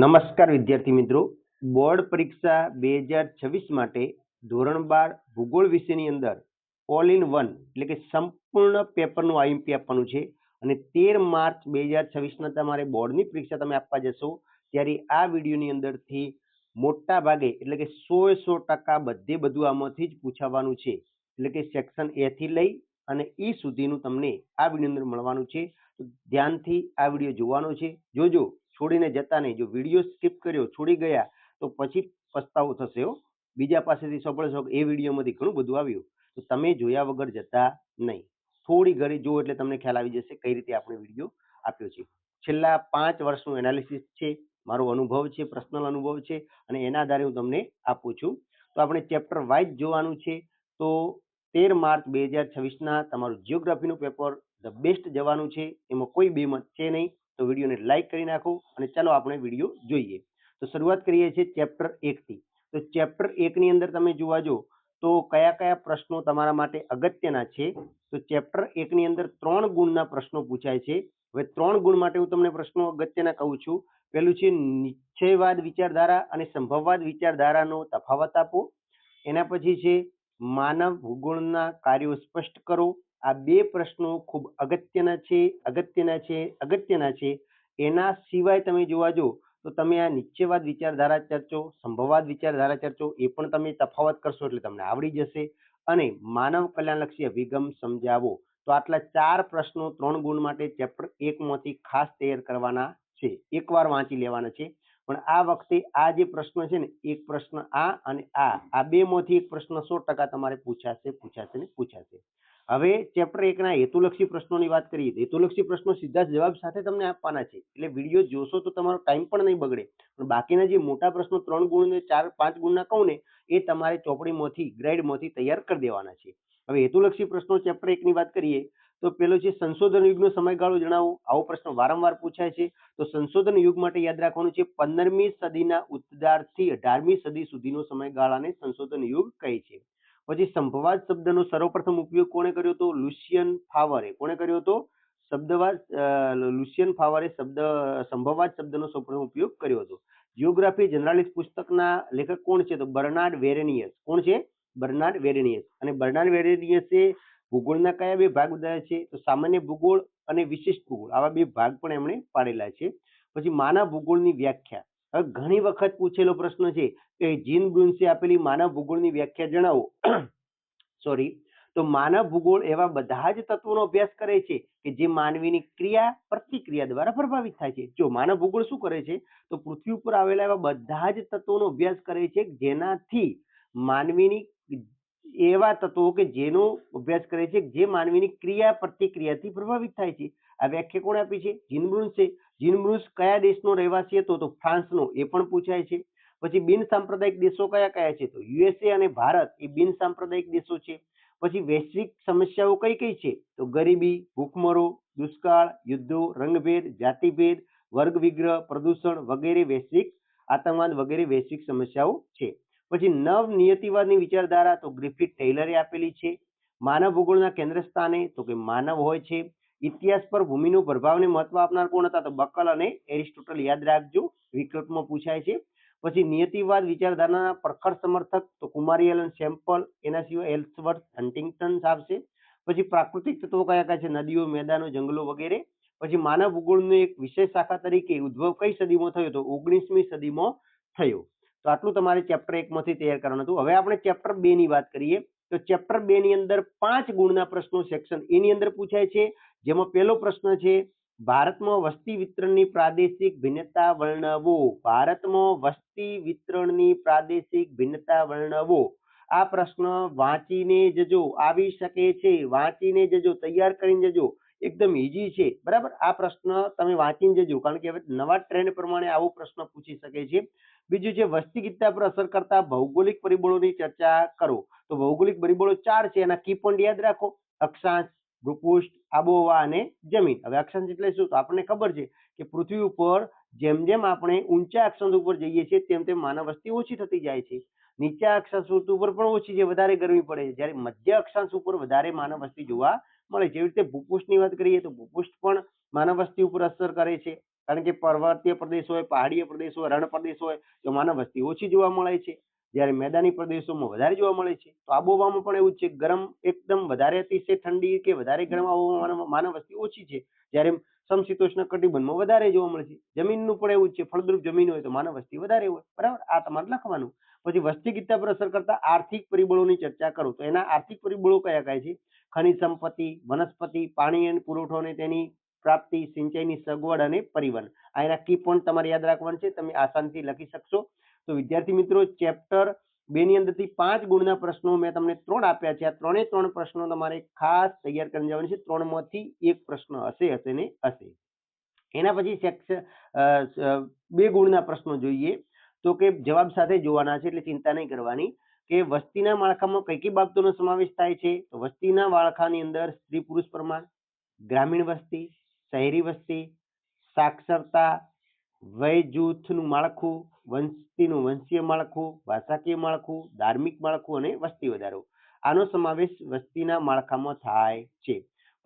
નમસ્કાર વિદ્યાર્થી મિત્રો, બોર્ડ પરીક્ષા 2026 માટે ધોરણ 12 ભૂગોળ વિષયની અંદર ઓલ ઇન વન એટલે કે સંપૂર્ણ પેપરનું આઈએમપી આપવાનું છે અને 13 માર્ચ 2026ના તમારે બોર્ડની પરીક્ષા તમે આપવા જશો ત્યારે આ વિડીયોની અંદરથી મોટા ભાગે એટલે કે 100% બધું આમાંથી જ પૂછાવાનું છે. એટલે કે સેક્શન એ થી લઈ અને ઈ સુધીનું તમને આ વિડીયો અંદર મળવાનું છે. તો ધ્યાનથી આ વિડીયો જોવાનો છે. જોજો, છોડીને જતા નહીં. જો વિડીયો સ્કીપ કર્યો, છોડી ગયા તો પછી પસ્તાવો થશે હો. બીજા પાસેથી સાંભળશો કે એ વિડીયોમાંથી ઘણું બધું આવ્યું, તો તમે જોયા વગર જતા નહીં. થોડી ઘડી જુઓ એટલે તમને ખ્યાલ આવી જશે કઈ રીતે આપણે વિડીયો આપ્યો છે. છેલ્લા 5 વર્ષનું એનાલિસિસ છે, મારો અનુભવ છે, પર્સનલ અનુભવ છે અને એના આધારે હું તમને આપું છું. તો આપણે ચેપ્ટર વાઇઝ જોવાનું છે. તો 13 માર્ચ 2026ના તમારું જીઓગ્રાફીનું પેપર ધ બેસ્ટ જવાનું છે, એમાં કોઈ બેમત છે નહીં. તો વિડીયોને લાઈક કરી નાખો અને ચાલો આપણે વિડીયો જોઈએ. તો શરૂઆત કરીએ છીએ ચેપ્ટર 1 થી. તો ચેપ્ટર 1 ની અંદર તમે જોવા જો તો કયા કયા પ્રશ્નો તમારા માટે અગત્યના છે. તો ચેપ્ટર 1 ની અંદર 3 ગુણના પ્રશ્નો પૂછાય છે. હવે 3 ગુણ માટે હું તમને પ્રશ્નો અગત્યના કહું છું. પહેલું છે નિશ્ચયવાદ વિચારધારા અને સંભવવાદ વિચારધારાનો તફાવત આપો. એના પછી છે માનવ ભૂગોળના કાર્યો સ્પષ્ટ કરો. આ બે પ્રશ્નો ખૂબ અગત્યના છે. એના સિવાય તમે જોવા જો તો તમે આ નિશ્ચયવાદ વિચારધારા ચર્ચો, સંભવવાદ વિચારધારા ચર્ચો, એ પણ તમે તફાવત કરશો એટલે તમને આવડી જશે. અને માનવ કલ્યાણલક્ષી અભિગમ સમજાવો. તો આટલા 4 પ્રશ્નો 3 ગુણ માટે ચેપ્ટર 1 માંથી ખાસ તૈયાર કરવાના છે. એકવાર વાંચી લેવાના છે. પણ આ વખતે આ જે પ્રશ્ન છે ને, એક પ્રશ્ન આ અને આ બે માંથી એક પ્રશ્ન 100% તમારે પૂછાશે. હવે ચેપ્ટર 1 ના હેતુલક્ષી પ્રશ્નોની વાત કરીએ. હેતુલક્ષી પ્રશ્નો સીધા જવાબ સાથે તમને આપવાના છે, એટલે વિડીયો જોશો તો તમારો ટાઈમ પણ નહીં બગડે. પણ બાકીના જે મોટા પ્રશ્નો 3 ગુણ ને 4-5 ગુણના કહું ને, એ તમારે ચોપડીમાંથી ગ્રેડમાંથી તૈયાર કરી દેવાના છે. હવે હેતુલક્ષી પ્રશ્નો ચેપ્ટર 1 ની વાત કરીએ તો પેલો છે સંશોધન યુગનો સમયગાળો જણાવો. આવો પ્રશ્ન વારંવાર પૂછાય છે. તો સંશોધન યુગ માટે યાદ રાખવાનું છે 15મી સદીના ઉત્તરાર્ધથી 18મી સદી સુધીનો સમયગાળાને સંશોધન યુગ કહે છે. પછી સંભવવાદ શબ્દનો સર્વપ્રથમ ઉપયોગ કોણે કર્યો હતો? લુસિયન ફાવરે. કોણે કર્યો હતો? લુસિયન ફાવરે સંભવવાદ શબ્દનો સૌપ્રથમ ઉપયોગ કર્યો હતો. જીઓગ્રાફી જર્નાલિસ્ટ પુસ્તકના લેખક કોણ છે? તો બર્નાર્ડ વેરેનિયસ. કોણ છે? બર્નાર્ડ વેરેનિયસ. અને બર્નાર્ડ વેરેનિયસે ભૂગોળના કયા બે ભાગ બનાવ્યા છે? તો સામાન્ય ભૂગોળ અને વિશિષ્ટ ભૂગોળ, આવા બે ભાગ પણ એમણે પાડેલા છે. પછી માનવ ભૂગોળની વ્યાખ્યા. હવે ઘણી વખત પૂછેલો પ્રશ્ન છે કે જીન બ્રુન્સે આપેલી માનવ ભૂગોળની વ્યાખ્યા જણાવો. સોરી. તો માનવ ભૂગોળ એવા બધા જ તત્વોનો અભ્યાસ કરે છે કે જે માનવીની ક્રિયા પ્રતિક્રિયા દ્વારા પ્રભાવિત થાય છે. જો માનવ ભૂગોળ શું કરે છે? તો પૃથ્વી ઉપર આવેલા એવા બધા જ તત્વોનો અભ્યાસ કરે છે જેનાથી માનવીની એવા તત્વો કે જેનો અભ્યાસ કરે છે જે માનવીની ક્રિયા પ્રતિક્રિયાથી પ્રભાવિત થાય છે. આ વ્યાખ્યા કોણે આપી છે? જીન બ્રુન્સે. જીન બ્રુન્સ કયા દેશનો રહેવાસી હતો? તો ફ્રાન્સનો. એ પણ પૂછાય છે. પછી બિન સાંપ્રદાયિક દેશો કયા કયા છે? તો યુએસએ અને ભારત એ બિન સાંપ્રદાયિક દેશો છે. પછી વૈશ્વિક સમસ્યાઓ કઈ કઈ છે? તો ગરીબી, ભૂખમરો, દુષ્કાળ, યુદ્ધો, રંગભેદ, જાતિભેદ, વર્ગ વિગ્રહ, પ્રદૂષણ વગેરે વૈશ્વિક આતંકવાદ વગેરે વૈશ્વિક સમસ્યાઓ છે. પછી નવ નિયતિવાદની વિચારધારા તો ગ્રિફિથ ટેલરે આપેલી છે. માનવ ભૂગોળના કેન્દ્ર સ્થાને તો કે માનવ હોય છે. ઇતિહાસ પર ભૂમિનો પ્રભાવને મહત્વ આપનાર કોણ હતા? તો બકલ અને એરિસ્ટોટલ. યાદ રાખજો, વિકલ્પમાં પૂછાય છે. પછી નિયતિવાદ વિચારધારાના પ્રખર સમર્થક તો કુમારી એલન સેમ્પલ. એના સિવાય એલ્સવર્થ હન્ટિંગ્ટન આવશે. પછી પ્રાકૃતિક તત્વો કયા કયા છે? નદીઓ, મેદાનો, જંગલો વગેરે. પછી માનવ ભૂગોળનો એક વિશેષ શાખા તરીકે ઉદ્ભવ કઈ સદીમાં થયો? તો 19મી સદીમાં થયો. તો આટલું તમારે ચેપ્ટર 1 માંથી તૈયાર કરવાનું હતું. હવે આપણે ચેપ્ટર 2 ની વાત કરીએ. તો ચેપ્ટર 2 ની અંદર 5 ગુણના પ્રશ્નો સેક્શન એ ની અંદર પૂછાય છે. જેમાં પહેલો પ્રશ્ન છે ભારતમાં વસ્તી વિતરણની પ્રાદેશિક ભિન્નતા વર્ણવો. ભારતમાં વસ્તી વિતરણની પ્રાદેશિક ભિન્નતા વર્ણવો. આ પ્રશ્ન વાંચીને જજો, આવી શકે છે. વાંચીને જજો, તૈયાર કરીને જજો. એકદમ ઈઝી છે, બરાબર. આ પ્રશ્ન તમે વાંચીને જજો, કારણ કે હવે નવા ટ્રેન્ડ પ્રમાણે આવો પ્રશ્ન પૂછી શકે છે. બીજું છે વસ્તી ગીતતા પર અસર કરતા ભૌગોલિક પરિબળોની ચર્ચા કરો. તો ભૌગોલિક પરિબળો 4 છે. એના કી પોઈન્ટ યાદ રાખો: અક્ષાંશ, ભૂપૃષ્ઠ, આબોહવા અને જમીન. હવે અક્ષાંશ એટલે શું? તો આપણને ખબર છે કે પૃથ્વી ઉપર જેમ જેમ આપણે ઊંચા અક્ષાંશ ઉપર જઈએ છીએ તેમ તેમ માનવ વસ્તી ઓછી થતી જાય છે. નીચા અક્ષાંશ ઉપર પણ ઓછી છે, વધારે ગરમી પડે છે. જ્યારે મધ્ય અક્ષાંશ ઉપર વધારે માનવ વસ્તી જોવા મળે છે. એવી રીતે ભૂપૃષ્ઠની વાત કરીએ તો ભૂપૃષ્ઠ પણ માનવ વસ્તી ઉપર અસર કરે છે. કારણ કે પર્વતીય પ્રદેશ હોય, પહાડીય પ્રદેશ હોય, રણ પ્રદેશ હોય તો માનવ વસ્તી ઓછી જોવા મળે છે, જ્યારે મેદાની પ્રદેશોમાં વધારે જોવા મળે છે. તો આબોહવામાં પણ એવું જ છે, ગરમ એકદમ વધારે અતિશય ઠંડી કે વધારે ગરમ આબોહવામાં માનવ વસ્તી ઓછી છે, જ્યારે સમશીતોષ્ણ કટિબંધમાં વધારે જોવા મળે છે. જમીનનું પણ એવું જ છે, ફળદ્રુપ જમીન હોય તો માનવ વસ્તી વધારે હોય, બરાબર. આ તમારે લખવાનું. પછી વસ્તી ગીતતા પર અસર કરતા આર્થિક પરિબળોની ચર્ચા કરો તો એના આર્થિક પરિબળો કયા કયા છે? ખનિજ સંપત્તિ, વનસ્પતિ, પાણી પુરવઠો અને તેની પ્રાપ્તિ, સિંચાઈની સગવડ અને પરિવહન. આ એના કી પોઈન્ટ તમારે યાદ રાખવાનું છે, તમે આસાનથી લખી શકશો. તો વિદ્યાર્થી મિત્રો, ચેપ્ટર 2 ની અંદરથી 5 ગુણના પ્રશ્નો મેં તમને 3 આપ્યા છે. આ 3 પ્રશ્નો તમારે ખાસ તૈયાર કરીને જવાનું છે. 3 માંથી એક પ્રશ્ન હશે ને હશે. એના પછી સેક્શન 2 ગુણના પ્રશ્નો જોઈએ તો કે જવાબ સાથે જોવાના છે, એટલે ચિંતા નહીં કરવાની. કે વસ્તીના માળખામાં કઈ કઈ બાબતોનો સમાવેશ થાય છે? તો વસ્તીના માળખાની અંદર સ્ત્રી પુરુષ પ્રમાણ, ગ્રામીણ વસ્તી, શહેરી વસ્તી, સાક્ષરતા, વય જૂથનું માળખું, વસ્તીનું વંશીય માળખું, ભાષાકીય માળખું, ધાર્મિક માળખું અને વસ્તી વધારો. આનો સમાવેશ વસ્તીના માળખામાં થાય છે.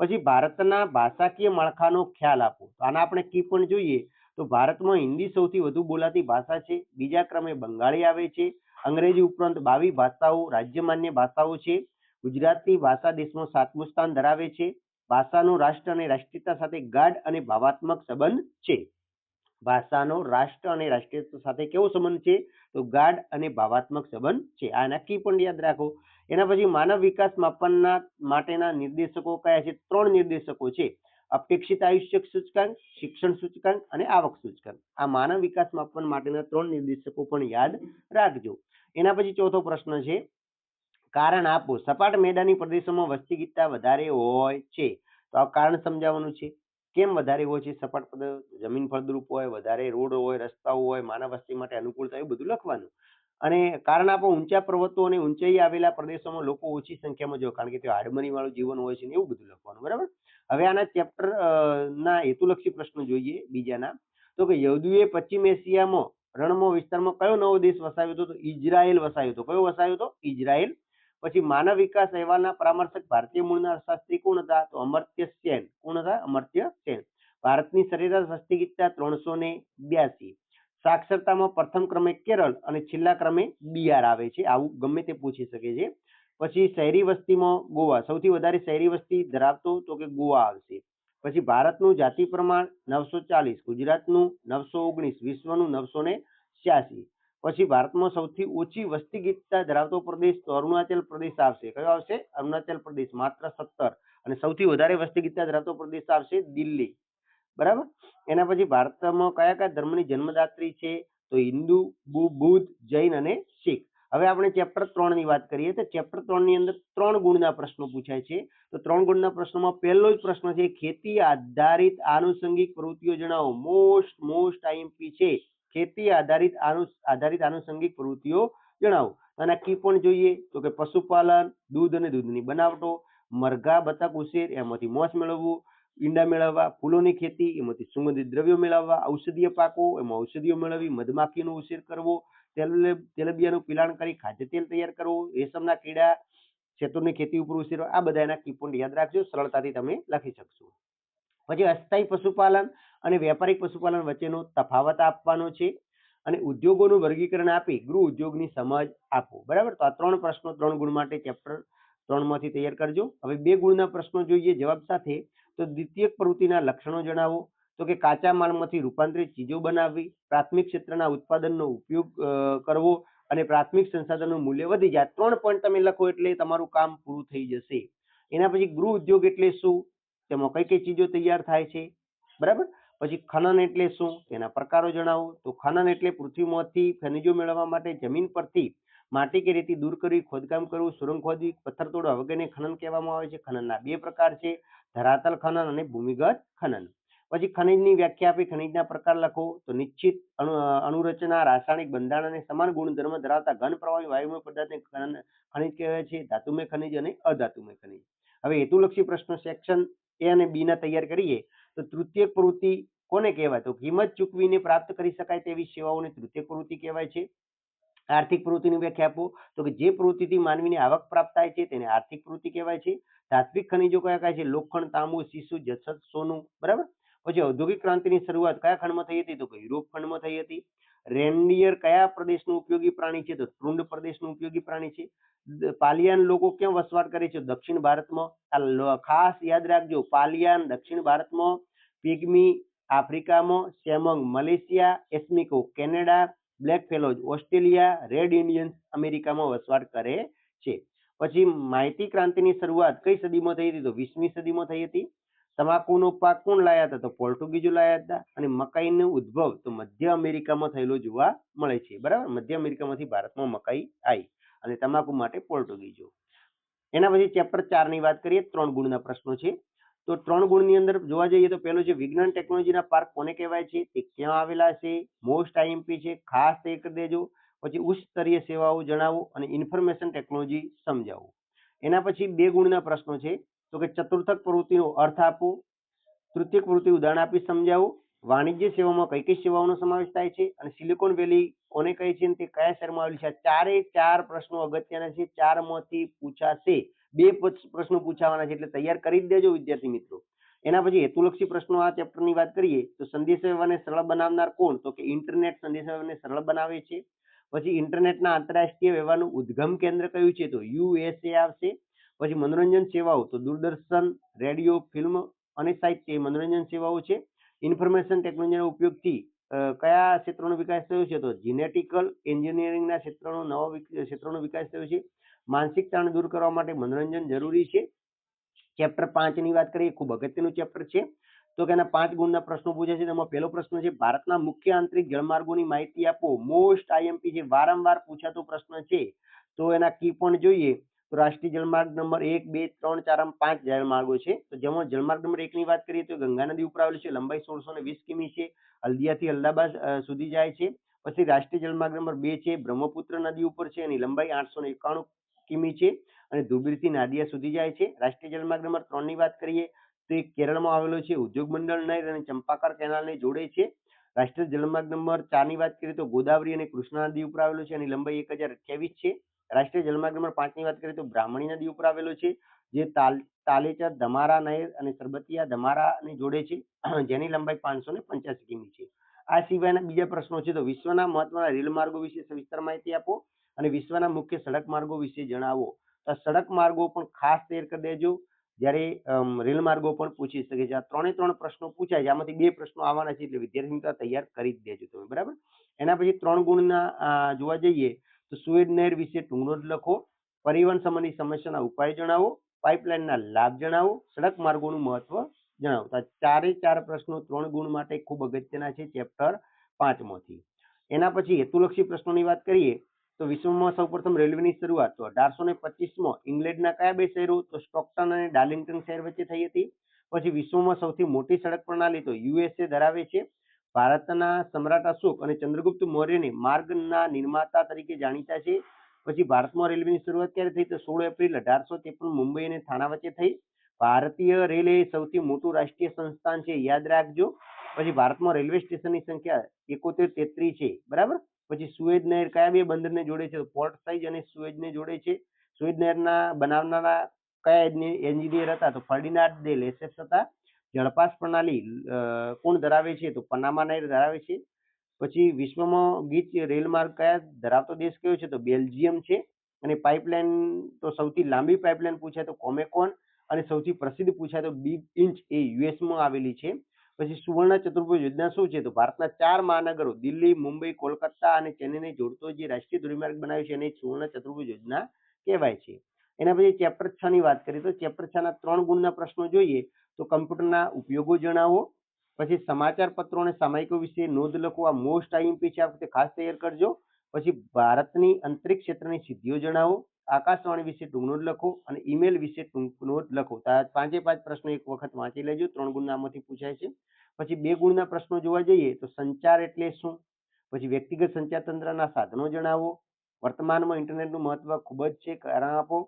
પછી ભારતના ભાષાકીય માળખાનો ખ્યાલ આપો. તો આના આપણે કી પણ જોઈએ તો ભારતમાં હિન્દી સૌથી વધુ બોલાતી ભાષા છે, બીજા ક્રમે બંગાળી આવે છે, અંગ્રેજી ઉપરાંત 22 ભાષાઓ રાજ્યમાન્ય ભાષાઓ છે, ગુજરાતી ભાષા દેશમાં 7મું સ્થાન ધરાવે છે, ભાષાનો રાષ્ટ્ર અને રાષ્ટ્રીયતા સાથે ગાઢ અને ભાવાત્મક સંબંધ છે. ભાષાનો રાષ્ટ્ર અને રાષ્ટ્રીયતા સાથે કેવો સંબંધ છે? તો ગાઢ અને ભાવાત્મક સંબંધ છે. આ નક્કી પણ યાદ રાખો. એના પછી માનવ વિકાસ માપનના માટેના નિર્દેશકો કયા છે? 3 નિર્દેશકો છે. અપેક્ષિત આયુષ્ય સૂચકાંક, શિક્ષણ સૂચકાંક અને આવક સૂચકાંક. આ માનવ વિકાસ માપન માટેના 3 નિર્દેશકો પણ યાદ રાખજો. એના પછી ચોથો પ્રશ્ન છે, કારણ આપો. સપાટ મેદાની પ્રદેશોમાં વસ્તી ગીતતા વધારે હોય છે, તો આ કારણ સમજાવવાનું છે. કેમ વધારે હોય છે? સપાટ જમીન ફળદ્રુપ હોય, વધારે રોડ હોય, રસ્તાઓ હોય, માનવ વસ્તી માટે અનુકૂળતા, એવું બધું લખવાનું. અને કારણ આપો, ઊંચા પર્વતો અને ઊંચાઈ આવેલા પ્રદેશોમાં લોકો ઓછી સંખ્યામાં જોવા, કારણ કે તે હાડમની વાળું જીવન હોય છે ને, એવું બધું લખવાનું, બરાબર. હવે આના ચેપ્ટર ના હેતુલક્ષી પ્રશ્નો જોઈએ બીજાના. તો કે યહૂદીઓએ પશ્ચિમ એશિયામાં રણમો વિસ્તારમાં કયો નવો દેશ વસાવ્યો હતો? તો ઇઝરાયલ વસાવ્યો હતો. કયો વસાવ્યો હતો? ઇઝરાયલ. પછી માનવ વિકાસ અહેવાલના પરામર્શક ભારતીય મૂળના અર્થશાસ્ત્રી કોણ હતા? તો અમર્ત્ય સેન. કોણ હતા? અમર્ત્ય સેન. ભારતની સરેરાશ વસ્તી ગીતતા 382. સાક્ષરતામાં પ્રથમ ક્રમે કેરળ અને છેલ્લા ક્રમે બિહાર આવે છે. આવું ગમે તે પૂછી શકે છે. પછી શહેરી વસ્તીમાં ગોવા સૌથી વધારે શહેરી વસ્તી ધરાવતો, તો કે ગોવા આવશે. પછી ભારતનું જાતિ પ્રમાણ 940, ગુજરાતનું 919, વિશ્વનું 986. પછી ભારતમાં સૌથી ઓછી વસ્તી ગીતતા ધરાવતો પ્રદેશ તો અરુણાચલ પ્રદેશ આવશે. કયો આવશે? અરુણાચલ પ્રદેશ, માત્ર 17. અને સૌથી વધારે વસ્તી ગીતતા ધરાવતો પ્રદેશ આવશે દિલ્હી, બરાબર. એના પછી ભારતમાં કયા કયા ધર્મની જન્મદાત્રી છે? તો હિન્દુ, બુદ્ધ, જૈન અને શીખ. હવે આપણે ચેપ્ટર 3 ની વાત કરીએ તો ચેપ્ટર 3 ની અંદર 3 ગુણના પ્રશ્નો પૂછાય છે. તો 3 ગુણના પ્રશ્નોમાં પહેલો જ પ્રશ્ન છે, ખેતી આધારિત આનુષંગિક પ્રવૃત્તિઓ જણાવો. મોસ્ટ આઈએમપી છે, ખેતી આધારિત આનુષંગિક પ્રવૃત્તિઓ જણાવો. અને કી પણ જોઈએ તો કે પશુપાલન, દૂધ અને દૂધની બનાવટો, મરઘા બતક ઉછેર, એમાંથી મોસ મેળવવું, ઈંડા મેળવવા, ફૂલોની ખેતી, એમાંથી સુગંધિત દ્રવ્યો મેળવવા, ઔષધીય પાકો, એમાં ઔષધિઓ મેળવવી, મધમાખીનો ઉછેર કરવો, તેલબિયાનું પિલાણ કરી ખાદ્ય તેલ તૈયાર કરવું, રેશમના કીડા, ખેતરની ખેતી ઉપર ઉછેર. આ બધા એના કી પોઈન્ટ યાદ રાખજો, સરળતાથી તમે લખી શકશો. પછી અસ્થાયી પશુપાલન અને વ્યાપારિક પશુપાલન વચ્ચેનો તફાવત આપવાનો છે. અને ઉદ્યોગોનું વર્ગીકરણ આપી ગૃહ ઉદ્યોગની સમજ આપો, બરાબર. તો આ 3 પ્રશ્નો 3 ગુણ માટે ચેપ્ટર 3 માંથી તૈયાર કરજો. હવે 2 ગુણના પ્રશ્નો જોઈએ જવાબ સાથે. તો દ્વિતીયક પ્રવૃત્તિના લક્ષણો જણાવો. તો કે કાચા માલમાંથી રૂપાંતરિત ચીજો બનાવવી, પ્રાથમિક ક્ષેત્રના ઉત્પાદનનો ઉપયોગ કરવો અને પ્રાથમિક સંસાધનનું મૂલ્ય વધી જાય. 3 પોઈન્ટ તમે લખો એટલે તમારું કામ પૂરું થઈ જશે. એના પછી ગૃહ ઉદ્યોગ એટલે શું? તેમાં કઈ કઈ ચીજો તૈયાર થાય છે, બરાબર. પછી ખનન એટલે શું? તેના પ્રકારો જણાવો. તો ખનન એટલે પૃથ્વીમાંથી ખનિજો મેળવવા માટે જમીન પરથી માટી કે રેતી દૂર કરવી, ખોદકામ કરવું, સુરંગ ખોદવી, પથ્થર તોડવા વગેરેને ખનન કહેવામાં આવે છે. ખનનના 2 પ્રકાર છે, ધરાતલ ખનન અને ભૂમિગત ખનન. પછી ખનિજની વ્યાખ્યા આપી, ખનિજના પ્રકાર લખો. તો નિશ્ચિત અણુરચના, રાસાયણિક બંધારણ અને સમાન ગુણધર્મ ધરાવતા ઘન પ્રવાહી વાયુમય પદાર્થને ખનિજ કહેવાય છે. ધાતુમય ખનિજ અને અધાતુમય ખનિજ. હવે હેતુલક્ષી પ્રશ્નો સેક્શન એ અને બી ના તૈયાર કરીએ. તો તૃતીયક પ્રવૃત્તિ કોને કહેવાય? તો કિંમત ચૂકવીને પ્રાપ્ત કરી શકાય તેવી સેવાઓને તૃતીયક પ્રવૃત્તિ કહેવાય છે. આર્થિક પ્રવૃત્તિની વ્યાખ્યા આપો. તો કે જે પ્રવૃત્તિથી માનવીને આવક પ્રાપ્ત થાય છે તેને આર્થિક પ્રવૃત્તિ કહેવાય છે. ધાત્વિક ખનિજો કયા કયા છે? લોખંડ, તાંબુ, સીસુ, જસત, સોનું, બરાબર. પછી ઔદ્યોગિક ક્રાંતિની શરૂઆત કયા ખંડમાં થઈ હતી? તો કે યુરોપ ખંડમાં થઈ હતી. રેનડિયર કયા પ્રદેશનું ઉપયોગી પ્રાણી છે? તો ટ્રુન્ડ પ્રદેશનું ઉપયોગી પ્રાણી છે. પાલિયાન લોકો ક્યાં વસવાટ કરે છે? દક્ષિણ ભારતમાં. ખાસ યાદ રાખજો, પાલિયાન દક્ષિણ ભારતમાં, પિગ્મી આફ્રિકામાં, સેમંગ મલેશિયા, એસ્મિકો Canada, black fellows Australia, red Indians અમેરિકામાં વસવાટ કરે છે. પછી માહિતી ક્રાંતિની શરૂઆત કઈ સદીમાં થઈ હતી? તો 20મી સદીમાં થઈ હતી. તમાકુનો પાક કોણ લાયા હતા? તો પોર્ટુગીઝો લાયા હતા. અને મકાઈનો ઉદ્ભવ તો મધ્ય અમેરિકામાં થયેલો જોવા મળે છે. બરાબર, મધ્ય અમેરિકામાંથી ભારતમાં મકાઈ આવી અને તમાકુ માટે પોર્ટુગીઝો. એના પછી ચેપ્ટર 4 ની વાત કરીએ. 3 ગુણના પ્રશ્નો છે. તો 3 ગુણની અંદર જોવા જઈએ તો પહેલો છે વિજ્ઞાન ટેકનોલોજીના પાર્ક કોને કહેવાય છે? તે ક્યાં આવેલા છે? મોસ્ટ આઈએમપી છે, ખાસ તે કરી દેજો. પછી ઉચ્ચ સ્તરીય સેવાઓ જણાવો અને ઇન્ફોર્મેશન ટેકનોલોજી સમજાવો. એના પછી 2 ગુણના પ્રશ્નો છે. તો કે ચતુર્થક પ્રવૃત્તિનો અર્થ આપો, તૃતીયક પ્રવૃત્તિ ઉદાહરણ આપી સમજાવો, વાણિજ્ય સેવામાં કઈ કઈ સેવાઓનો સમાવેશ થાય છે અને સિલિકોન વેલી કોને કહે છે તે કયા શહેરમાં આવેલી છે? ચારે 4 પ્રશ્નો અગત્યના છે. 4 માંથી પૂછાશે. 2 પ્રશ્નો પૂછાવાના છે, એટલે તૈયાર કરી જ દેજો વિદ્યાર્થી મિત્રો. એના પછી હેતુલક્ષી પ્રશ્નો આ ચેપ્ટરની વાત કરીએ તો સંદેશાવ્યવહારને સરળ બનાવનાર કોણ? તો કે ઇન્ટરનેટ સંદેશાવ્યવહારને સરળ બનાવે છે. પછી ઇન્ટરનેટના આંતરરાષ્ટ્રીય વ્યવહારનું ઉદ્ગમ કેન્દ્ર કયું છે? તો યુએસએ આવશે. પછી મનોરંજન સેવાઓ તો દૂરદર્શન, રેડિયો, ફિલ્મ અને સાહિત્ય મનોરંજન સેવાઓ છે. ઇન્ફોર્મેશન ટેકનોલોજીના ઉપયોગથી કયા ક્ષેત્રોનો વિકાસ થયો છે? તો જીનેટિકલ એન્જિનિયરિંગના ક્ષેત્રોનો વિકાસ થયો છે. માનસિક તાણ દૂર કરવા માટે મનોરંજન જરૂરી છે. ચેપ્ટર 5 ની વાત કરીએ, ખૂબ અગત્યનું ચેપ્ટર છે. તો કે એના 5 ગુણના પ્રશ્નો પૂછે છે. તેમાં પહેલો પ્રશ્ન છે ભારતના મુખ્ય આંતરિક જળમાર્ગોની માહિતી આપો. મોસ્ટ આઈએમપી છે, વારંવાર પૂછાતો પ્રશ્ન છે. તો એના કી પોઈન્ટ જોઈએ તો રાષ્ટ્રીય જળમાર્ગ નંબર 1, 2, 3, 4 અને 5 જળમાર્ગો છે. તો જેમાં જળમાર્ગ નંબર 1 ની વાત કરીએ તો ગંગા નદી ઉપર આવેલું છે, લંબાઈ 1620 કિમી છે, હલ્દિયાથી અલ્હાબાદ સુધી જાય છે. પછી રાષ્ટ્રીય જળમાર્ગ નંબર 2 છે, બ્રહ્મપુત્ર નદી ઉપર છે, એની લંબાઈ 891 કિમી છે અને ધુબરીથી નાદિયા સુધી જાય છે. રાષ્ટ્રીય જળમાર્ગ નંબર 3 ની વાત કરીએ તો એ કેરળમાં આવેલો છે, ઉદ્યોગ મંડળ નહેર અને ચંપાકાર કેનાલને જોડે છે. રાષ્ટ્રીય જળમાર્ગ નંબર 4 ની વાત કરીએ તો ગોદાવરી અને કૃષ્ણા નદી ઉપર આવેલો છે, એની લંબાઈ 1028 છે. રાષ્ટ્રીય જળમાર્ગ નંબર 5 ની વાત કરીએ તો બ્રાહ્મણી નદી ઉપર આવેલો છે, જે તાલેચર ધમારા નહેર અને સરબતિયા ધમારાને જોડે છે, જેની લંબાઈ 585 કિમી છે. આ સિવાયના બીજા પ્રશ્નો છે. તો વિશ્વના મહત્વના રેલ માર્ગો વિશે સવિસ્તર માહિતી આપો અને વિશ્વના મુખ્ય સડક માર્ગો વિશે જણાવો. તો સડક માર્ગો પણ ખાસ તૈયાર કરી દેજો, જ્યારે રેલ માર્ગો પણ પૂછી શકે છે. આ 3 પ્રશ્નો પૂછાય છે, આમાંથી 2 પ્રશ્નો આવવાના છે, એટલે વિદ્યાર્થી મિત્રો તૈયાર કરી જ દેજો તમે. બરાબર. એના પછી 3 ગુણના જોવા જઈએ તો સુએઝ નહેર વિશે ટૂંક નોંધ લખો, પરિવહન સંબંધી સમસ્યાના ઉપાય જણાવો, પાઇપલાઇનના લાભ જણાવો, સડક માર્ગોનું મહત્વ જણાવો. તો આ 4 પ્રશ્નો 3 ગુણ માટે ખૂબ અગત્યના છે ચેપ્ટર 5 માંથી. એના પછી હેતુલક્ષી પ્રશ્નોની વાત કરીએ તો વિશ્વમાં સૌપ્રથમ રેલવેની શરૂઆત તો 1825માં ઇંગ્લેન્ડના કયા 2 શહેરો? તો સ્ટોકટન અને ડાર્લિંગ્ટન શહેર વચ્ચે થઈ હતી. પછી વિશ્વમાં સૌથી મોટી સડક પ્રણાલી તો યુએસએ ધરાવે છે. ભારતના સમ્રાટ અશોક અને ચંદ્રગુપ્ત મૌર્યને માર્ગના નિર્માતા તરીકે જાણીતા છે. પછી ભારતમાં રેલવેની શરૂઆત ક્યારે થઈ? તો 16 એપ્રિલ 1853 મુંબઈ અને થાણા વચ્ચે થઈ. ભારતીય રેલવે સૌથી મોટું રાષ્ટ્રીય સંસ્થાન છે, યાદ રાખજો. પછી ભારતમાં રેલવે સ્ટેશનની સંખ્યા 7133 છે. બરાબર. પછી સુએઝ નહેર કયા 2 બંદરને જોડે છે? પોર્ટ સાઇઝ અને સુએઝને જોડે છે. સુએઝ નહેરના બનાવનારા કયા એન્જિનિયર હતા? તો ફર્ડિનાન્ડ દે લેસેસ હતા. જળપાસ પ્રણાલી કોણ ધરાવે છે? તો પનામા નહેર ધરાવે છે. પછી વિશ્વમાં ગીચ રેલમાર્ગ કયા ધરાવતો દેશ કયો છે? તો બેલ્જિયમ છે. અને પાઇપલાઇન તો સૌથી લાંબી પાઇપલાઇન પૂછાય તો કોમેકોન, અને સૌથી પ્રસિદ્ધ પૂછાય તો બિગ ઇંચ એ યુએસમાં આવેલી છે. પછી સુવર્ણ ચતુર્ભુજ યોજના શું છે? તો ભારતના 4 મહાનગરો દિલ્હી, મુંબઈ, કોલકાતા અને ચેન્નઈને જોડતો જે રાષ્ટ્રીય ધોરીમાર્ગ બનાવ્યો છે એને સુવર્ણ ચતુર્ભુજ યોજના કહેવાય છે. એના પછી ચેપ્ટર 6 ની વાત કરીએ તો ચેપ્ટર 6 ના 3 ગુણના પ્રશ્નો જોઈએ તો કમ્પ્યુટરના ઉપયોગો જણાવો. પછી સમાચાર પત્રો અને સામયિકો વિશે નોંધ લખો. આ મોસ્ટ આઈએમપી છે, આ વખતે ખાસ તૈયાર કરજો. પછી ભારતની અંતરિક્ષ ક્ષેત્રની સિદ્ધિઓ જણાવો. આકાશવાણી વિશે ટૂંક નોંધ લખો અને ઈમેલ વિશે ટૂંક નોંધ લખો. તો આ 5 પ્રશ્નો એક વખત વાંચી લેજો, 3 ગુણના આમાંથી પૂછાય છે. પછી 2 ગુણના પ્રશ્નો જોવા જઈએ તો સંચાર એટલે શું? પછી વ્યક્તિગત સંચાર તંત્રના સાધનો જણાવો. વર્તમાનમાં ઇન્ટરનેટનું મહત્વ ખૂબ જ છે, કારણ આપો.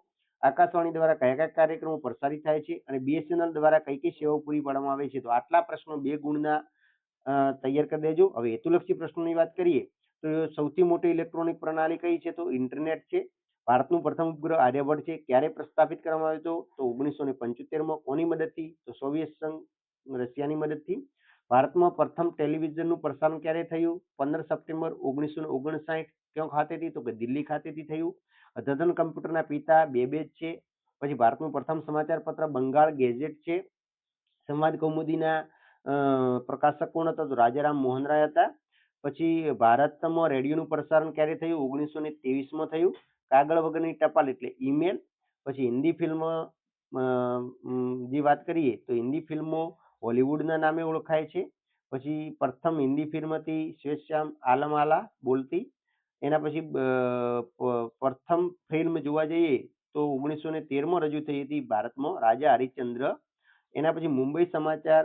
આકાશવાણી દ્વારા કયા કયા કાર્યક્રમો પ્રસારિત થાય છે અને બીએસએનએલ દ્વારા કઈ કઈ સેવાઓ પૂરી પાડવામાં આવે છે? તો આટલા પ્રશ્નો 2 ગુણના તૈયાર કરી દેજો. હવે હેતુલક્ષી પ્રશ્નોની વાત કરીએ તો સૌથી મોટી ઇલેક્ટ્રોનિક પ્રણાલી કઈ છે? તો ઇન્ટરનેટ છે. ભારતનું પ્રથમ ઉપગ્રહ આર્યભટ્ટ છે, ક્યારે પ્રસ્થાપિત કરવામાં આવ્યો હતો? તો 1975માં. કોની મદદથી? તો સોવિયત સંઘ રશિયાની મદદથી. ભારતમાં પ્રથમ ટેલિવિઝનનું પ્રસારણ ક્યારે થયું? 15 સપ્ટેમ્બર 1959. ક્યાં ખાતેથી? તો કે દિલ્હી ખાતેથી થયું. અદ્યતન કમ્પ્યુટરના પિતા બેબેજ છે. પછી ભારતનું પ્રથમ સમાચાર પત્ર બંગાળ ગેઝેટ છે. સંવાદ કૌમુદીના પ્રકાશક કોણ હતા? તો રાજારામ મોહન રાય હતા. પછી ભારતમાં રેડિયોનું પ્રસારણ ક્યારે થયું? 1923માં થયું. કાગળ વગરની ટપાલ એટલે ઈમેલ. પછી હિન્દી ફિલ્મ જે વાત કરીએ તો હિન્દી ફિલ્મો હોલિવૂડના નામે ઓળખાય છે. પછી પ્રથમ હિન્દી ફિલ્મ હતી શ્વેતશ્યામ આલમવાલા બોલતી. એના પછી પ્રથમ ફિલ્મ જોવા જઈએ તો 1913માં રજૂ થઈ હતી ભારતમાં રાજા હરિશ્ચંદ્ર. એના પછી મુંબઈ સમાચાર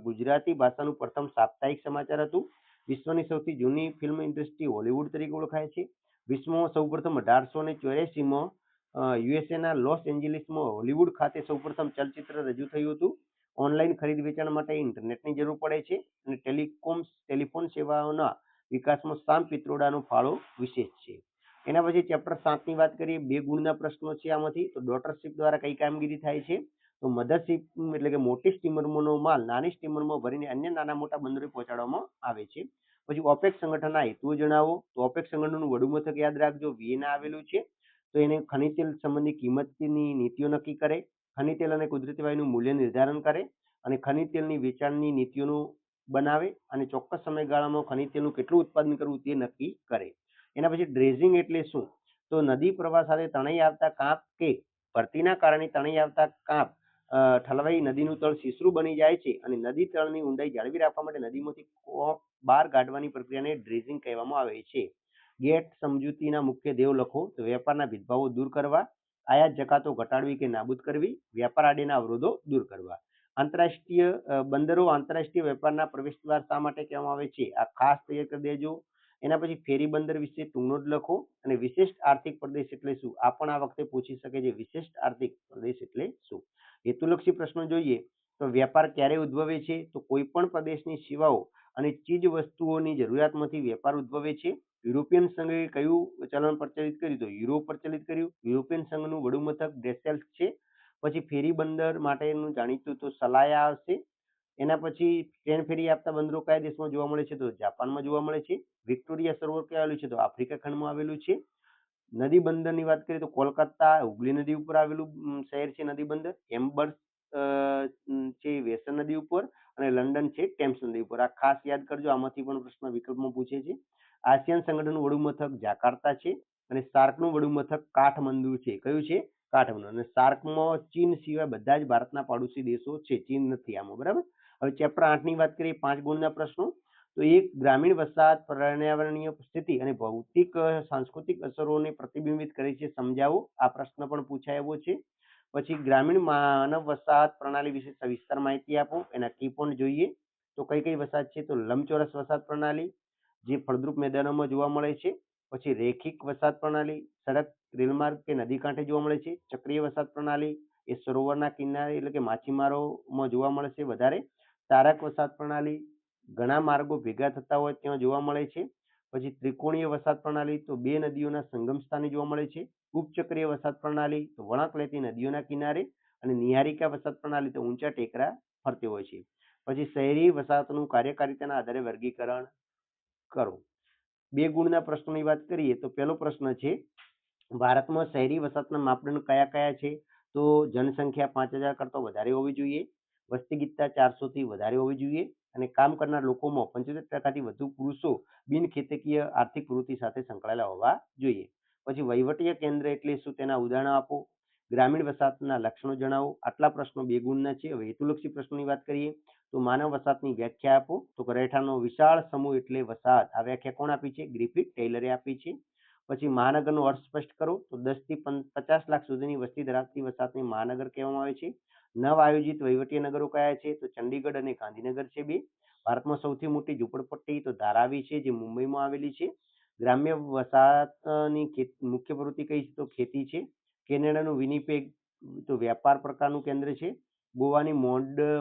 ગુજરાતી ભાષાનું પ્રથમ સાપ્તાહિક સમાચાર હતું. વિશ્વની સૌથી જૂની ફિલ્મ ઇન્ડસ્ટ્રી હોલિવૂડ તરીકે ઓળખાય છે. વિશ્વમાં સૌપ્રથમ 1884માં યુએસએના લોસ એન્જલિસમાં હોલિવૂડ ખાતે સૌપ્રથમ ચલચિત્ર રજૂ થયું હતું. ઓનલાઈન ખરીદ વેચાણ માટે ઇન્ટરનેટની જરૂર પડે છે અને ટેલિફોન સેવાઓના વિકાસમાં સામ પિત્રોડાનો ફાળો વિશેષ છે. એના પછી ચેપ્ટર 7ની વાત કરીએ. 2 ગુણના પ્રશ્નો છે આમાંથી. તો ડોટરશીપ દ્વારા કઈ કામગીરી થાય છે? તો મધરશીપ એટલે કે મોટી સ્ટીમરનો માલ નાની સ્ટીમરમાં ભરીને અન્ય નાના મોટા બંદરે પહોંચાડવામાં આવે છે. પછી ઓપેક સંગઠનના હેતુઓ જણાવો. તો ઓપેક સંગઠનનું વડું મથક યાદ રાખજો વિયેના આવેલું છે. તો એને ખનિજ તેલ સંબંધી કિંમતની નીતિઓ નક્કી કરે, ખનિજ તેલ અને કુદરતી વાયુનું મૂલ્ય નિર્ધારણ કરે અને ખનિજ તેલની વેચાણની નીતિઓનું બનાવે અને ચોક્કસ સમયગાળામાં ખનિજ તેલનું કેટલું ઉત્પાદન કરવું તે નક્કી કરે. એના પછી ડ્રેઝિંગ એટલે શું? તો નદી પ્રવાહ સાથે તણાઈ આવતા કાંપ કે ભરતીના કારણે તણાઈ આવતા કાંપ ઠલવાઈ નદીનું તળ સીસરું બની જાય છે અને નદી તળની ઊંડાઈ જાળવી રાખવા માટે નદીમાંથી કોપ બહાર કાઢવાની પ્રક્રિયાને ડ્રેઝિંગ કહેવામાં આવે છે. ગેટ સમજૂતીના મુખ્ય ધ્યેયો લખો. તો વેપારના ભેદભાવો દૂર કરવા, આયાત જકાતો ઘટાડવી કે નાબૂદ કરવી, વ્યાપાર આડેના અવરોધો દૂર કરવા. આંતરરાષ્ટ્રીય બંદરો આંતરરાષ્ટ્રીય વેપારના પ્રવેશદ્વાર શા માટે કહેવામાં આવે છે? આ ખાસ તૈયાર કરી દેજો. એના પછી ફેરી બંદર વિશે ટૂંકનો જ લખો અને વિશિષ્ટ આર્થિક પ્રદેશ એટલે શું? આ પણ આ વખતે પૂછી શકે છે. વિશિષ્ટ આર્થિક પ્રદેશ એટલે શું? હેતુલક્ષી પ્રશ્નો જોઈએ તો વેપાર ક્યારે ઉદ્ભવે છે? તો કોઈ પણ પ્રદેશની સેવાઓ અને ચીજ વસ્તુઓની જરૂરિયાતમાંથી વેપાર ઉદ્ભવે છે. યુરોપિયન સંઘે કયું ચલણ પ્રચલિત કર્યું? તો યુરો પ્રચલિત કર્યું. યુરોપિયન સંઘનું વડું મથક બ્રસેલ્સ છે. પછી ફેરી બંદર માટેનું જાણીતું તો સલાયા આવશે. એના પછી ટ્રેન ફેરી આપતા બંદરો કયા દેશમાં જોવા મળે છે? તો જાપાનમાં જોવા મળે છે. વિક્ટોરિયા સરોવર ક્યાં આવેલું છે? તો આફ્રિકા ખંડમાં આવેલું છે. નદી બંદરની વાત કરીએ તો કોલકાતા હુગલી નદી ઉપર આવેલું શહેર છે નદી બંદર. એમ્બર્સ છે વેસન નદી ઉપર અને લંડન છે ટેમ્સ નદી ઉપર. આ ખાસ યાદ કરજો, આમાંથી પણ પ્રશ્ન વિકલ્પમાં પૂછે છે. આસિયાન સંગઠનનું વડું મથક જાકાર્તા છે અને સાર્કનું વડું મથક કાઠમંડુ છે. કયું છે? કાઠમંડુ. અને સાર્કમાં ચીન સિવાય બધા જ ભારતના પાડોશી દેશો છે, ચીન નથી આમાં, બરાબર. હવે ચેપ્ટર 8ની વાત કરીએ. 5 ગુણના પ્રશ્નો. તો એક ગ્રામીણ વસાહત પર્યાવરણીય સ્થિતિ અને ભૌતિક સાંસ્કૃતિક અસરોને પ્રતિબિંબિત કરે છે, સમજાવો. આ પ્રશ્ન પણ પૂછાયો છે. પછી ગ્રામીણ માનવ વસાહત પ્રણાલી વિશે સવિસ્તર માહિતી આપો. એના કી પોઈન્ટ જોઈએ તો કઈ કઈ વસાહત છે? તો લંબચોરસ વસાહત પ્રણાલી જે ફળદ્રુપ મેદાનોમાં જોવા મળે છે. પછી રેખિક વસાહત પ્રણાલી સડક રેલમાર્ગ કે નદી કાંઠે જોવા મળે છે. ચક્રીય વસાહત પ્રણાલી એ સરોવરના કિનારે એટલે કે માછીમારોમાં જોવા મળે છે વધારે. તારક વસાહત પ્રણાલી ઘણા માર્ગો ભેગા થતા હોય ત્યાં જોવા મળે છે. પછી ત્રિકોણીય વસાહત પ્રણાલી તો બે નદીઓના સંગમ સ્થાને જોવા મળે છે. ઉપચક્રીય વસાહત પ્રણાલી તો વળાંક લેતી નદીઓના કિનારે. અને નિહારિકા વસાહત પ્રણાલી તો ઊંચા ટેકરા ફરતે હોય છે. પછી શહેરી વસાહતનું કાર્યકારિતાના આધારે વર્ગીકરણ કરો. 2 ગુણના પ્રશ્નોની વાત કરીએ તો પહેલો પ્રશ્ન છે ભારતમાં શહેરી વસાહતના માપદંડ કયા કયા છે? તો જનસંખ્યા 5000 કરતા વધારે હોવી જોઈએ, વસ્તી ગીતતા 400 થી વધારે હોવી જોઈએ અને કામ કરનાર લોકોમાં 75% વધુ પુરુષો બિન ખેતકીય આર્થિક પ્રવૃત્તિ સાથે સંકળાયેલા હોવા જોઈએ. પછી વહીવટીય કેન્દ્ર એટલે શું? તેના ઉદાહરણો આપો. ગ્રામીણ વસાહતના લક્ષણો જણાવો. આટલા પ્રશ્નો 2 ગુણના છે. હવે હેતુલક્ષી પ્રશ્નોની વાત કરીએ તો માનવ વસાહતની વ્યાખ્યા આપો. તો રહેઠાણનો વિશાળ સમૂહ એટલે વસાહત. આ વ્યાખ્યા કોણ આપી છે? ગ્રિફિથ ટેલરે આપી છે. પછી મહાનગરનો અર્થ સ્પષ્ટ કરો. તો 10 થી 50 લાખ સુધીની વસ્તી ધરાવતી વસાહતને મહાનગર કહેવામાં આવે છે. નવ આયોજિત વહીવટી નગરો કયા છે? તો ચંડીગઢ અને ગાંધીનગર છે બે. ભારતમાં સૌથી મોટી ઝૂંપડપટ્ટી તો ધારાવી છે જે મુંબઈમાં આવેલી છે. ગ્રામ્ય વસાહતની મુખ્ય પ્રવૃત્તિ કઈ છે? તો ખેતી છે. કેનેડાનું વિનિપેગ તો વ્યાપાર પ્રકારનું કેન્દ્ર છે. ગોવાની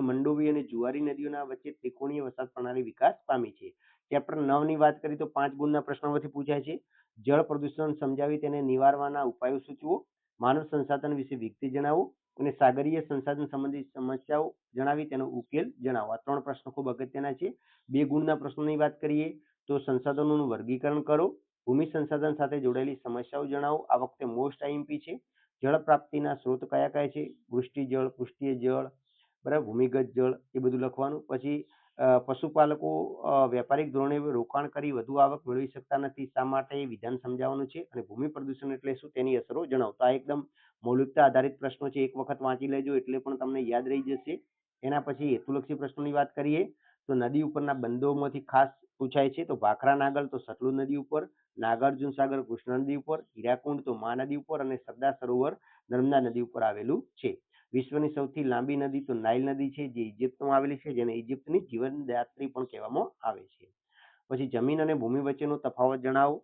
મંડોવી અને જુઆરી નદીઓના વચ્ચે ત્રિકોણીય વસાહત પ્રણાલી વિકાસ પામી છે. ચેપ્ટર 9 ની વાત કરીએ તો 5 ગુણના પ્રશ્નોમાંથી પૂછાય છે. જળ પ્રદૂષણ સમજાવી તેને નિવારવાના ઉપાયો સૂચવો. માનવ સંસાધન વિશે વિગતે જણાવો. અને સાગરીય સંસાધન સંબંધિત સમસ્યાઓ જણાવી તેનો ઉકેલ જણાવો. આ 3 પ્રશ્નો ખૂબ અગત્યના છે. 2 ગુણના પ્રશ્નોની વાત કરીએ તો સંસાધનોનું વર્ગીકરણ કરો, ભૂમિ સંસાધન સાથે જોડાયેલી સમસ્યાઓ જણાવો. આ વખતે મોસ્ટ આઈએમપી છે. જળ પ્રાપ્તિના સ્ત્રોત કયા કયા છે? વૃષ્ટિ જળ, પૃષ્ઠીય જળ, બરાબર, ભૂમિગત જળ, એ બધું લખવાનું. પછી પશુપાલકો વ્યાપારિક ધોરણે રોકાણ કરી વધુ આવક મેળવી શકતા નથી, શા માટે? વિધાન સમજાવવાનું છે. અને ભૂમિ પ્રદૂષણ એટલે શું, તેની અસરો જણાવો. તો આ એકદમ મૌલિકતા આધારિત પ્રશ્નો છે. એક વખત વાંચી લેજો એટલે પણ તમને યાદ રહી જશે. એના પછી હેતુલક્ષી પ્રશ્નોની વાત કરીએ તો નદી ઉપરના બંદોમાંથી ખાસ પૂછાય છે તો ભાખરા નાગલ તો સતલુજ નદી ઉપર, નાગાર્જુન સાગર કૃષ્ણ નદી ઉપર, હીરાકુંડ તો મા નદી ઉપર અને સરદાર સરોવર નર્મદા નદી ઉપર આવેલું છે. વિશ્વની સૌથી લાંબી નદી તો નાઇલ નદી છે, જે ઇજિપ્તમાં આવેલી છે, જેને ઇજિપ્તની જીવનદાત્રી પણ કહેવામાં આવે છે. પછી જમીન અને ભૂમિ વચ્ચેનો તફાવત જણાવો.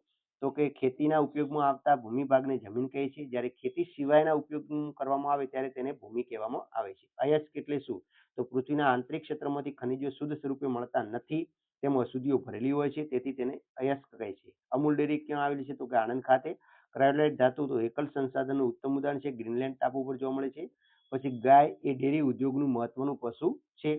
તો કે ખેતીના ઉપયોગમાં આવતા ભૂમિ ભાગને જમીન કહે છે, જ્યારે ખેતી સિવાયના ઉપયોગ કરવામાં આવે ત્યારે તેને ભૂમિ કહેવામાં આવે છે. અયસ્ક એટલે શું? તો પૃથ્વીના આંતરિક ક્ષેત્રમાંથી ખનિજો શુદ્ધ સ્વરૂપે મળતા નથી, તેમાં અશુદ્ધિઓ ભરેલી હોય છે, તેથી તેને અયસ્ક કહે છે. અમૂલ ડેરી ક્યાં આવેલી છે? તો કે આણંદ ખાતે. ક્રાયોલાઇટ ધાતુ તો એકલ સંસાધનનું ઉત્તમ ઉદાહરણ છે, ગ્રીનલેન્ડ ટાપુ પર જોવા મળે છે. પછી ગાય એ ડેરી ઉદ્યોગનું મહત્વનું પશુ છે.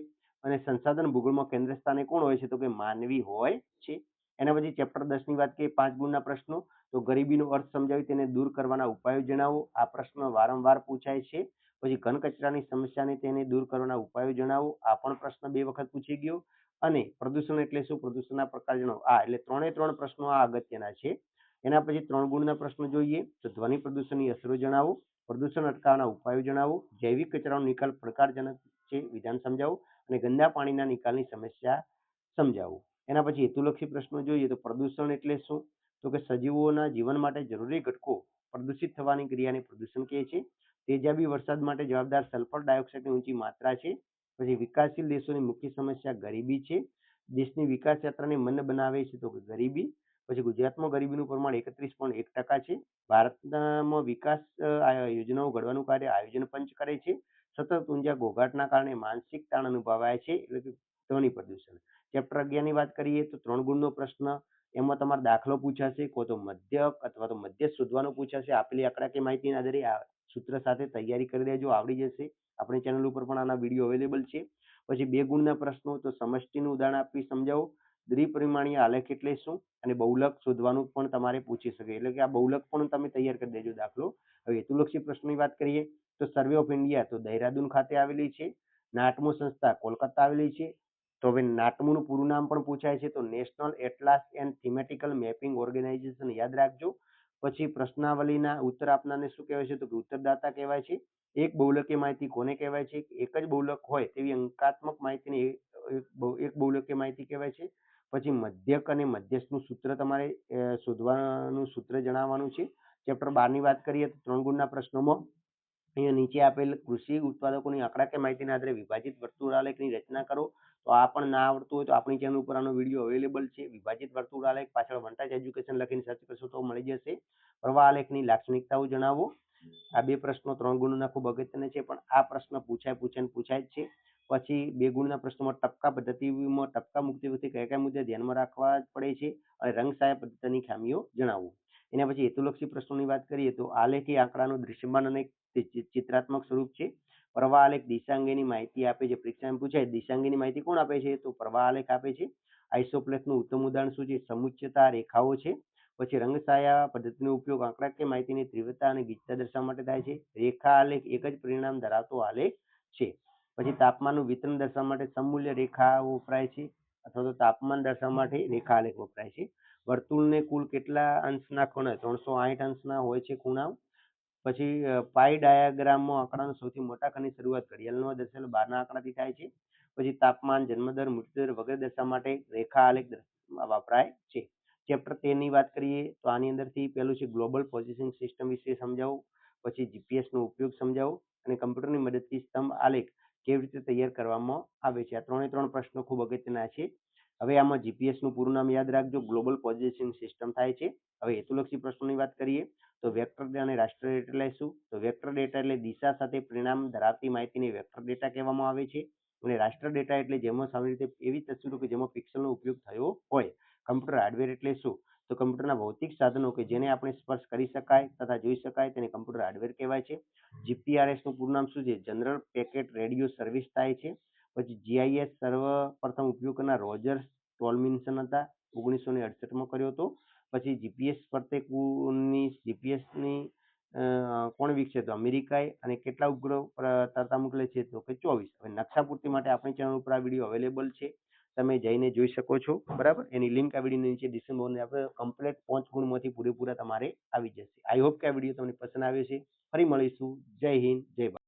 અને સંસાધન ભૂગોળમાં કેન્દ્ર સ્થાને કોણ હોય છે? તો કે માનવી હોય છે. એના પછી ચેપ્ટર 10 ની વાત કરીએ, 5 ગુણના પ્રશ્નો. તો ગરીબીનો અર્થ સમજાવી તેને દૂર કરવાના ઉપાયો જણાવો. આ પ્રશ્ન વારંવાર પૂછાય છે. પછી ઘન કચરાની સમસ્યાને તેને દૂર કરવાના ઉપાયો જણાવો. આ પણ પ્રશ્ન 2 વખત પૂછી ગયો. અને પ્રદૂષણ એટલે શું? પ્રદૂષણના પ્રકાર જણાવો. આ એટલે 3 પ્રશ્નો આ અગત્યના છે. એના પછી 3 ગુણના પ્રશ્નો જોઈએ તો ધ્વનિ પ્રદૂષણની અસરો જણાવો, પ્રદૂષણ અટકાવવાના ઉપાયો જણાવો, જૈવિક કચરાનો નિકાલ પડકારજનક છે, વિધાન સમજાવો, અને ગંદા પાણીના નિકાલની સમસ્યા સમજાવો. એના પછી હેતુલક્ષી પ્રશ્નો જોઈએ તો પ્રદૂષણ એટલે શું? તો કે સજીવોના જીવન માટે જરૂરી ઘટકો પ્રદૂષિત થવાની ક્રિયાને પ્રદૂષણ કહે છે. તેજાબી વરસાદ માટે જવાબદાર સલ્ફર ડાયોક્સાઇડની ઊંચી માત્રા છે. પછી વિકાસશીલ દેશોની મુખ્ય સમસ્યા ગરીબી છે. દેશની વિકાસ યાત્રાને મંદ બનાવે છે તો કે ગરીબી. પછી ગુજરાતમાં ગરીબીનું પ્રમાણ 31.1% છે. ભારતમાં વિકાસ યોજનાઓ ઘડવાનું કાર્ય આયોજન પંચ કરે છે. સતત ઊંચા ઘોંઘાટના કારણે માનસિક તાણ અનુભવાય છે, એટલે કે ધ્વનિ પ્રદૂષણ. ચેપ્ટર 11 ની વાત કરીએ તો 3 ગુણનો પ્રશ્ન. એમાં તમારો દાખલો પૂછાશે, કો તો મધ્યક અથવા તો મધ્યક શોધવાનું પૂછાશે. આપેલી આંકડાકીય માહિતીના આધારે આ સૂત્ર સાથે તૈયારી કરી દેજો, આવડી જશે. આપણી ચેનલ ઉપર પણ આના વિડીયો અવેલેબલ છે. પછી 2 ગુણના પ્રશ્નો. તો સમષ્ટિનું ઉદાહરણ આપી સમજાવો. દ્વિપરિમાણીય આલેખ એટલે શું? અને બહુલક શોધવાનું પણ તમારે પૂછી શકે, એટલે કે આ બહુલક પણ તમે તૈયાર કરી દેજો દાખલો. હવે હેતુલક્ષી પ્રશ્નોની વાત કરીએ તો સર્વે ઓફ ઇન્ડિયા તો દહેરાદૂન ખાતે આવેલી છે. નાટમો સંસ્થા કોલકાતા આવેલી છે. તો હવે નાટમુનું પૂરું નામ પણ પૂછાય છે તો national atlas and thematical mapping organisation, યાદ રાખજો. પછી પ્રશ્નાવલીના ઉત્તર આપનારને શું કહેવાય છે? તો કે ઉત્તરદાતા કહેવાય છે. એક બહુલકીય માહિતી કોને કહેવાય છે? એક જ બહુલક હોય તેવી અંકાત્મક માહિતીને એક બહુલકીય માહિતી કહેવાય છે. પછી મધ્યક અને મધ્યસ્થનું સૂત્ર તમારે શોધવાનું સૂત્ર જણાવવાનું છે. ચેપ્ટર 12 ની વાત કરીએ તો 3 ગુણના પ્રશ્નોમાં અહીંયા નીચે આપેલ કૃષિ ઉત્પાદકોની આંકડાકીય માહિતીના આધારે વિભાજિત વર્તુળાલેખની રચના કરો. તો આ પણ ના આવડતું હોય તો આપણી ચેનલ ઉપર આનો વિડીયો અવેલેબલ છે. વિભાજિત વર્તુળાલેખ પાછળ વંટાજ એજ્યુકેશન લખીને સર્ચ કરશો તો મળી જશે. પ્રવાહ આલેખની લાક્ષણિકતાઓ જણાવો. આ 2 પ્રશ્નો 3 ગુણના ખૂબ અગત્યના છે, પણ આ પ્રશ્ન પૂછાય જ છે. પછી 2 ગુણના પ્રશ્નોમાં ટપકા પદ્ધતિમાં ટપકા મૂકતી વખતે કયા કયા મુદ્દા ધ્યાનમાં રાખવા પડે છે અને રંગછાયા પદ્ધતિની ખામીઓ જણાવો. એના પછી હેતુલક્ષી પ્રશ્નોની વાત કરીએ તો આલેખ એ આંકડાનું દૃશ્યમાન અને ચિત્રાત્મક સ્વરૂપ છે. પ્રવાહ આલેખ દિશા અંગેની માહિતી આપે છે. પરીક્ષામાં પૂછાય દિશા અંગેની માહિતી કોણ આપે છે? તો પ્રવાહ આલેખ આપે છે. આઇસોપ્લેટનું ઉત્તમ ઉદાહરણ શું છે? સમુચ્ચતા રેખાઓ છે. પછી રંગછાયા પદ્ધતિનો ઉપયોગ આંકડાકીય માહિતીની તીવ્રતા અને ગીચતા દર્શાવવા માટે થાય છે. રેખા આલેખ એક જ પરિણામ ધરાવતો આલેખ છે. પછી તાપમાનનું વિતરણ દર્શાવવા માટે સમમૂલ્ય રેખાઓ વપરાય છે, અથવા તો તાપમાન દર્શાવવા માટે રેખા આલેખ વપરાય છે. વર્તુળને કુલ કેટલા અંશના ખૂણે? 360 અંશના હોય છે ખૂણાઓ. પછી પાઈ ડાયાગ્રામમાં આંકડાનો સૌથી મોટા ખંડની શરૂઆત ઘડિયાળમાં દર્શાવેલ 12 આંકડાથી થાય છે. પછી તાપમાન, જન્મદર, મૃત્યુદર વગેરે દર્શાવવા માટે રેખા આલેખ વપરાય છે. ચેપ્ટર 13 ની વાત કરીએ તો આની અંદરથી પહેલું છે ગ્લોબલ પોઝિશનિંગ સિસ્ટમ વિશે સમજાવો. પછી જીપીએસ નો ઉપયોગ સમજાવો અને કમ્પ્યુટરની મદદથી સ્તંભ આલેખ કેવી રીતે તૈયાર કરવામાં આવે છે. આ 3 પ્રશ્નો ખૂબ અગત્યના છે. હવે આમાં જીપીએસ નું પૂરું નામ યાદ રાખજો, ગ્લોબલ પોઝિશનિંગ સિસ્ટમ થાય છે. હવે હેતુલક્ષી પ્રશ્નોની વાત કરીએ તો વેક્ટર અને રાષ્ટ્ર ડેટા એટલે શું? તો વેક્ટર ડેટા એટલે દિશા સાથે પરિણામ ધરાવતી માહિતીને વેક્ટર ડેટા કહેવામાં આવે છે. અને રાષ્ટ્ર ડેટા એટલે જેમાં સામાન્ય રીતે એવી તસવીરો કે જેમાં પિક્સલનો ઉપયોગ થયો હોય. કમ્પ્યુટર હાર્ડવેર એટલે શું? તો કમ્પ્યુટરના ભૌતિક સાધનો કે જેને આપણે સ્પર્શ કરી શકાય તથા જોઈ શકાય તેને કમ્પ્યુટર હાર્ડવેર કહેવાય છે. જીપીઆરએસ નું પૂરું નામ શું છે? જનરલ પેકેટ રેડિયો સર્વિસ થાય છે. પછી જીઆઈએસ સર્વપ્રથમ ઉપયોગ કરનાર રોજર ટોલ્મિન્સન હતા, 1968 માં કર્યો હતો. પછી જીપીએસ પ્રત્યેકની જીપીએસની કોણ વિકસે? તો અમેરિકાએ. અને કેટલા ઉપગ્રહ તરતા મોકલે છે? તો કે 24. હવે નકશા પૂર્તિ માટે આપણી ચેનલ ઉપર આ વિડીયો અવેલેબલ છે, તમે જઈને જોઈ શકો છો, બરાબર. એની લિંક આ વિડીયો નીચે ડિસ્ક્રિપ્શનમાં આપણે કમ્પ્લીટ 5 ગુણમાંથી પૂરેપૂરા તમારે આવી જશે. આઈ હોપ કે આ વિડીયો તમને પસંદ આવ્યો છે. ફરી મળીશું. જય હિન્દ, જય ભારત.